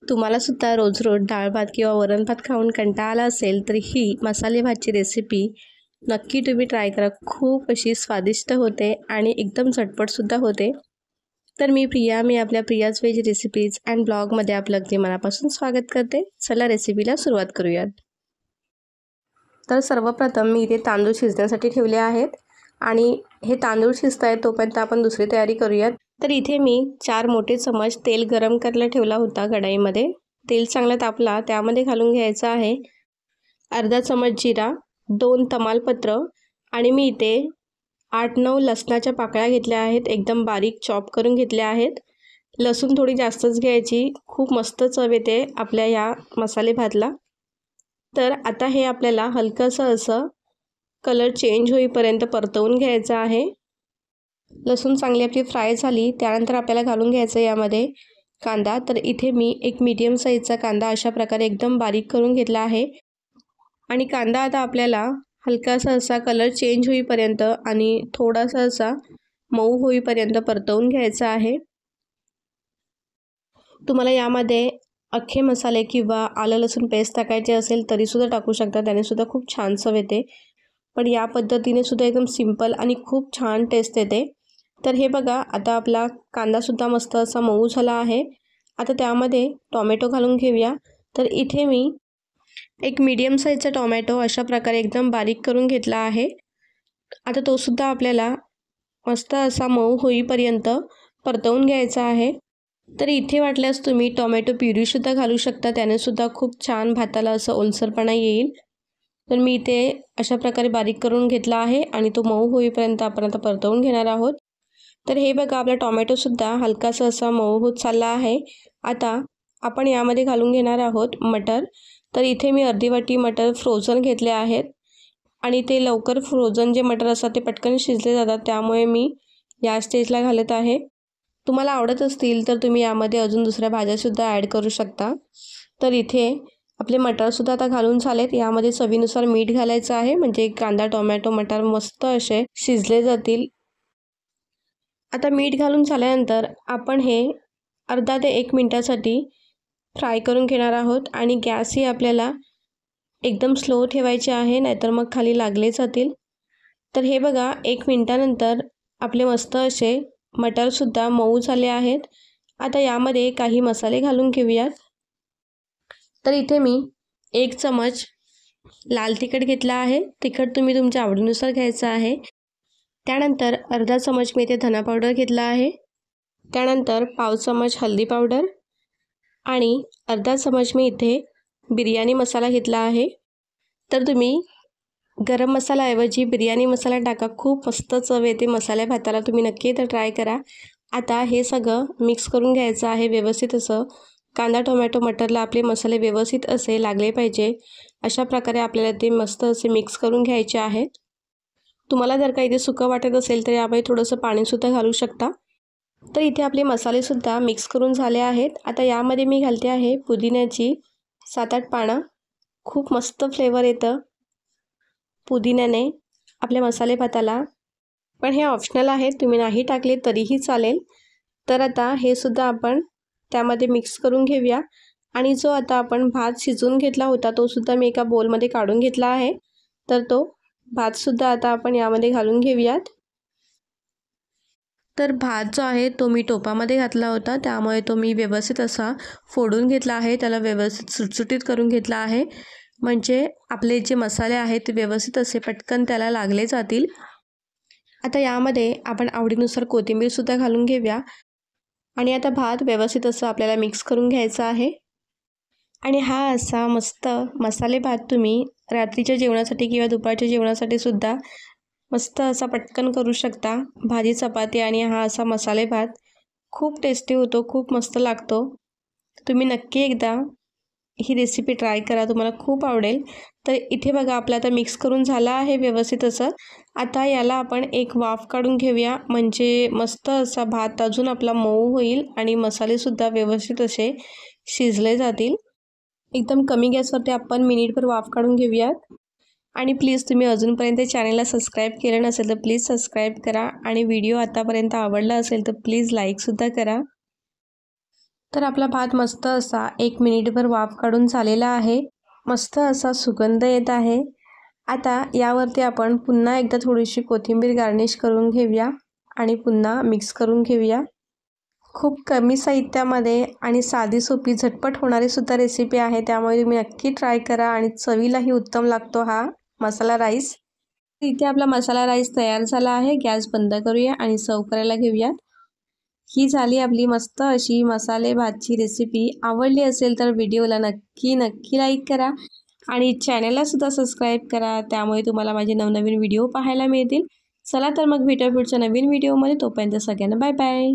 तुम्हाला सुद्धा रोज रोज डाळ भात किंवा वरण भात खाऊन कंटाळा आला असेल तर ही मसाले भातची रेसिपी नक्की तुम्ही ट्राय करा. खूप अशी स्वादिष्ट होते आणि एकदम झटपटसुद्धा होते. तर मी आपल्या प्रियाज व्हेज रेसिपीज अँड ब्लॉगमध्ये आपलं अगदी मनापासून स्वागत करते. चला रेसिपीला सुरुवात करूयात. तर सर्वप्रथम मी इथे तांदूळ शिजण्यासाठी ठेवले आहेत आणि हे तांदूळ शिजत आहेत तोपर्यंत आपण दुसरी तयारी करूयात. तर इथे मी 4 मोठे चमच तेल गरम करायला ठेवला होता कढईमध्ये. तेल चांगलं तापला त्यामध्ये घालून घ्यायचं आहे अर्धा चमच जिरा, 2 तमालपत्र आणि मी इथे 8-9 लसणाच्या पाकळ्या घेतल्या आहेत. एकदम बारीक चॉप करून घेतल्या आहेत. लसूण थोडी जास्तच घ्यायची, खूप मस्त चव येते आपल्या या मसाले भातला. तर आता हे आपल्याला हलकंसं असं कलर चेंज होईपर्यंत परतवून घ्यायचं आहे. लसूण चांगली आपली फ्राय झाली त्यानंतर आपल्याला घालून घ्यायचं यामध्ये कांदा. तर इथे मी एक मीडियम साईजचा कांदा अशा प्रकारे एकदम बारीक करून घेतला आहे आणि कांदा आता आपल्याला हलकासा असा कलर चेंज होईपर्यंत आणि थोडासा असा मऊ होईपर्यंत परतवून घ्यायचा आहे. तुम्हाला यामध्ये अख्खे मसाले किंवा आलं लसूण पेस्ट टाकायचे असेल तरीसुद्धा टाकू शकता, त्यानेसुद्धा खूप छान चव येते. पण या पद्धतीने सुद्धा एकदम सिंपल आणि खूप छान टेस्ट येते. तर हे बघा आता आपला कांदासुद्धा मस्त असा मऊ झाला आहे. आता त्यामध्ये टोमॅटो घालून घेऊया. तर इथे मी एक मीडियम साईजचा टोमॅटो अशा प्रकारे एकदम बारीक करून घेतला आहे. आता तोसुद्धा आपल्याला मस्त असा मऊ होईपर्यंत परतवून घ्यायचा आहे. तर इथे वाटल्यास तुम्ही टोमॅटो प्युरीसुद्धा घालू शकता, त्यानेसुद्धा खूप छान भाताला असं ओलसरपणा येईल. तर मी इथे अशा प्रकारे बारीक करून घेतला आहे आणि तो मऊ होईपर्यंत आपण आता परतवून घेणार आहोत. तर हे बघा आपला टोमॅटोसुद्धा हलकासा असा मऊ होत चालला आहे. आता आपण यामध्ये घालून घेणार आहोत मटर. तर इथे मी अर्धी वाटी मटर फ्रोझन घेतले आहेत आणि ते लवकर फ्रोझन जे मटर असतात ते पटकन शिजले जातात, त्यामुळे मी या स्टेजला घालत आहे. तुम्हाला आवडत असतील तर तुम्ही यामध्ये अजून दुसऱ्या भाज्यासुद्धा ॲड करू शकता. तर इथे आपले मटरसुद्धा आता घालून झालेत. यामध्ये चवीनुसार मीठ घालायचं आहे म्हणजे कांदा टोमॅटो मटर मस्त असे शिजले जातील. आता मीठ घालून झाल्यानंतर आपण हे अर्धा ते 1 मिनटासाठी फ्राय करून घेणार आहोत आणि गॅसही आपल्याला एकदम स्लो ठेवायचे आहे, नाहीतर मग खाली लागले जातील. तर हे बघा 1 मिनटानंतर आपले मस्त असे मटरसुद्धा मऊ झाले आहेत. आता यामध्ये काही मसाले घालून घेऊयात. तर इथे मी 1 चमच लाल तिखट घेतला आहे. तिखट तुम्ही तुमच्या आवडीनुसार घ्यायचं आहे. त्यानंतर अर्धा चमच मी इथे धना पावडर घेतला आहे. त्यानंतर पाव चमच हळदी पावडर आणि अर्धा चमच मी इथे बिर्याणी मसाला घेतला आहे. तर तुम्ही गरम मसाल्याऐवजी बिर्याणी मसाला टाका, खूप मस्त चव येते मसाल्या भाताला. तुम्ही नक्की तर ट्राय करा. आता हे सगळं मिक्स करून घ्यायचं आहे व्यवस्थित असं. कांदा टोमॅटो मटरला आपले मसाले व्यवस्थित असे लागले पाहिजे अशा प्रकारे आपल्याला ते मस्त असे मिक्स करून घ्यायचे आहे. तुम्हाला जर का इथे सुकं वाटत असेल तर यामध्ये थोडंसं पाणीसुद्धा घालू शकता. तर इथे आपले मसालेसुद्धा मिक्स करून झाले आहेत. आता यामध्ये मी घालते आहे पुदिन्याची 7-8 पानं. खूप मस्त फ्लेवर येतं पुदिन्याने आपल्या मसाले भाताला, पण हे ऑप्शनल आहे, तुम्ही नाही टाकले तरीही चालेल. तर आता हे सुद्धा आपण त्यामध्ये मिक्स करून घेऊया आणि जो आता आपण भात शिजवून घेतला होता तो सुद्धा मी एका बोलमध्ये काढून घेतला आहे. तर तो भातसुद्धा आता आपण यामध्ये घालून घेऊयात. तर भात जो आहे तो मी टोपामध्ये घातला होता, त्यामुळे तो मी व्यवस्थित असा फोडून घेतला आहे. त्याला व्यवस्थित सुटसुटीत करून घेतला आहे म्हणजे आपले जे मसाले आहेत ते व्यवस्थित असे पटकन त्याला लागले जातील. आता यामध्ये आपण आवडीनुसार कोथिंबीरसुद्धा घालून घेऊया आणि आता भात व्यवस्थित असं आपल्याला मिक्स करून घ्यायचा आहे. आणि हा असा मस्त मसाले भात तुम्ही रात्रीच्या जेवणासाठी किंवा दुपारच्या जेवणासाठी सुद्धा मस्त असा पटकन करू शकता. भाजी चपाती आणि हा असा मसाले भात खूप टेस्टी होतो, खूप मस्त लागतो. तुम्ही नक्की एकदा ही रेसिपी ट्राय करा, तुम्हाला खूप आवडेल. तर इथे बघा आपलं आता मिक्स करून झालं आहे व्यवस्थित असं. आता याला आपण एक वाफ काढून घेऊया म्हणजे मस्त असा भात अजून आपला मऊ होईल आणि मसालेसुद्धा व्यवस्थित असे शिजले जातील. एकदम कमी गॅसवरती आपण मिनिटभर वाफ काढून घेऊयात. आणि प्लीज तुम्ही अजूनपर्यंत चॅनलला सबस्क्राईब केलं नसेल तर प्लीज सबस्क्राईब करा आणि व्हिडिओ आतापर्यंत आवडला असेल तर प्लीज लाईकसुद्धा करा. तर आपला भात मस्त असा 1 मिनिटभर वाफ काढून झालेला आहे. मस्त असा सुगंध येत आहे. आता यावरती आपण पुन्हा एकदा थोडीशी कोथिंबीर गार्निश करून घेऊया आणि पुन्हा मिक्स करून घेऊया. खूप कमी साहित्यामध्ये आणि साधी सोपी झटपट होणारी सुद्धा रेसिपी आहे, त्यामुळे तुम्ही नक्की ट्राय करा आणि चवीलाही उत्तम लागतो हा मसाला राईस. इथे आपला मसाला राईस तयार झाला आहे. गॅस बंद करूया आणि सर्व करायला घेऊयात. ही झाली आपली मस्त अशी मसाले भातची रेसिपी. आवडली असेल तर व्हिडिओला नक्की लाईक करा आणि चॅनलला सुद्धा सबस्क्राईब करा, त्यामुळे तुम्हाला माझे नवनवीन व्हिडिओ पाहायला मिळतील. चला तर मग भेटूया पुढच्या नवीन व्हिडिओमध्ये. तोपर्यंत सगळ्यांना बाय बाय.